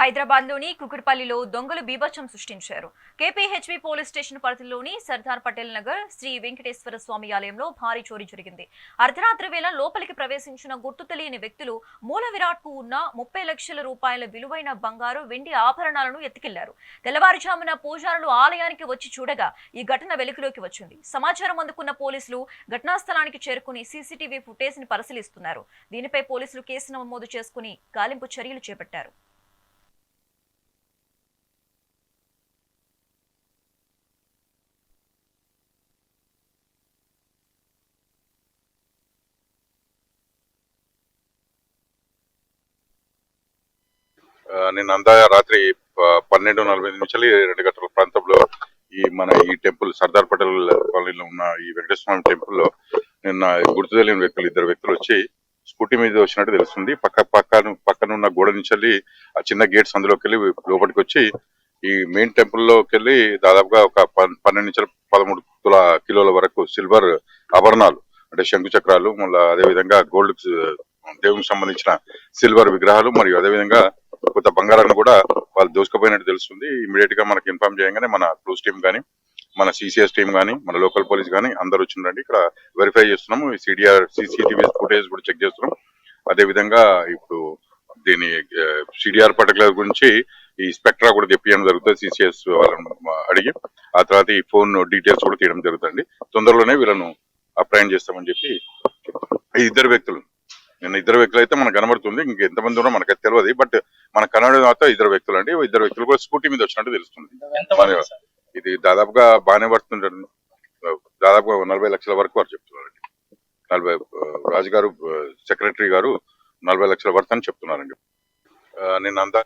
హైదరాబాద్ లోని కుకుట్పల్లిలో దొంగలు బీభత్సం సృష్టించారు. కేపీహెచ్బీ పోలీస్ స్టేషన్ పరిధిలోని సర్దార్ పటేల్ నగర్ శ్రీ వెంకటేశ్వర స్వామి ఆలయంలో భారీ చోరీ జరిగింది. అర్ధరాత్రి వేళ లోపలికి ప్రవేశించిన గుర్తు తెలియని వ్యక్తులు మూల విరాట్ కు ఉన్న 30 లక్షల రూపాయల విలువైన బంగారు, వెండి ఆభరణాలను ఎత్తుకెళ్లారు. తెల్లవారుజామున పూజారులు ఆలయానికి వచ్చి చూడగా ఈ ఘటన వెలుగులోకి వచ్చింది. సమాచారం అందుకున్న పోలీసులు ఘటనా స్థలానికి చేరుకుని సీసీటీవీ ఫుటేజ్ ని పరిశీలిస్తున్నారు. దీనిపై పోలీసులు కేసు నమోదు చేసుకుని గాలింపు చర్యలు చేపట్టారు. నిన్న అంతా రాత్రి 12:45 నుంచి 2 గంటల ప్రాంతంలో ఈ టెంపుల్ సర్దార్ పటేల్ కాలనీలో ఉన్న ఈ వెంకటేశ్వర స్వామి టెంపుల్లో నిన్న గుర్తు తెలియని వ్యక్తులు 2 వ్యక్తులు వచ్చి స్కూటీ మీద వచ్చినట్టు తెలుస్తుంది. పక్కనున్న గోడ నుంచి ఆ చిన్న గేట్స్ అందులోకి వెళ్ళి లోపలికి వచ్చి ఈ మెయిన్ టెంపుల్లోకి వెళ్ళి దాదాపుగా ఒక 12 నుంచి 13 కిలోల వరకు సిల్వర్ ఆభరణాలు అంటే శంకు చక్రాలు, మళ్ళీ అదేవిధంగా గోల్డ్ దేవునికి సంబంధించిన సిల్వర్ విగ్రహాలు మరియు అదేవిధంగా కొంత బంగారాన్ని కూడా వాళ్ళు దోసుకుపోయినట్టు తెలుస్తుంది. ఇమీడియట్ గా మనకి ఇన్ఫార్మ్ చేయగానే మన క్లూస్ టీమ్ కానీ, మన సిసిఎస్ టీమ్ కానీ, మన లోకల్ పోలీస్ కానీ అందరు వచ్చిందండి. ఇక్కడ వెరిఫై చేస్తున్నాము. సీసీటీవీ ఫుటేజ్ కూడా చెక్ చేస్తున్నాం. అదేవిధంగా ఇప్పుడు దీని సిడిఆర్ పర్టికులర్ గురించి ఈ స్పెక్ట్రా కూడా తెప్పియడం జరుగుతుంది. సిసిఎస్ వాళ్ళని అడిగి ఆ తర్వాత ఈ ఫోన్ డీటెయిల్స్ కూడా తీయడం జరుగుతుంది. తొందరలోనే వీళ్ళను అప్రయాన్ చేస్తామని చెప్పి ఈ 2 వ్యక్తులు నిన్న 2 వ్యక్తులు అయితే మనకు కనబడుతుంది. ఇంకెంతమంది ఉన్నా మనకైతే తెలియదు. బట్ మన కనబడే మాత్రం 2 వ్యక్తులు అండి. 2 వ్యక్తులు కూడా స్కూటీ మీద వచ్చినట్టు తెలుస్తుంది. ఇది దాదాపుగా బాగానే పడుతుంటారు. దాదాపుగా 40 లక్షల వరకు వారు చెప్తున్నారండి. 40 రాజు గారు సెక్రటరీ గారు 40 లక్షల వరకు అని చెప్తున్నారండి. నిన్న అంతా